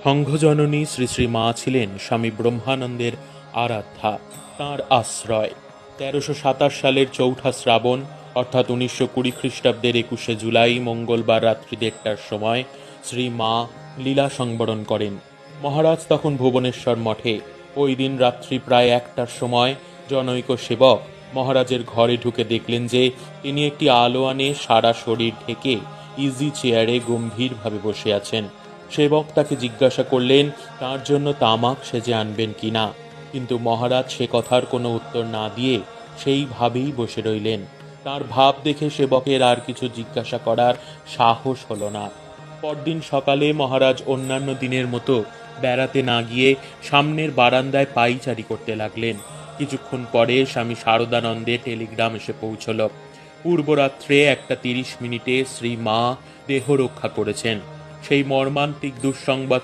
সংঘজননী শ্রী শ্রী মা ছিলেন স্বামী ব্রহ্মানন্দের আরাধ্যা, তাঁর আশ্রয়। 1327 সালের 4 শ্রাবণ অর্থাৎ 1920 খ্রিস্টাব্দের 21 জুলাই মঙ্গলবার রাত্রি 1টার সময় শ্রী মা লীলা সংবরণ করেন। মহারাজ তখন ভুবনেশ্বর মঠে। ওই দিন রাত্রি প্রায় 1টার সময় জনৈক সেবক মহারাজের ঘরে ঢুকে দেখলেন যে তিনি একটি আলোয়ানে সারা শরীর ঢেকে ইজি চেয়ারে গম্ভীরভাবে বসে আছেন। সেবক তাকে জিজ্ঞাসা করলেন তার জন্য তামাক সেজে আনবেন কিনা, কিন্তু মহারাজ সে কথার কোনো উত্তর না দিয়ে সেইভাবেই বসে রইলেন। তার ভাব দেখে সেবকের আর কিছু জিজ্ঞাসা করার সাহস হলো না। পরদিন সকালে মহারাজ অন্যান্য দিনের মতো বেড়াতে না গিয়ে সামনের বারান্দায় পায়চারি করতে লাগলেন। কিছুক্ষণ পরে স্বামী শারদানন্দের টেলিগ্রাম এসে পৌঁছল। পূর্বরাত্রে 1:30 শ্রী মা দেহ রক্ষা করেছেন। সেই মর্মান্তিক দুঃসংবাদ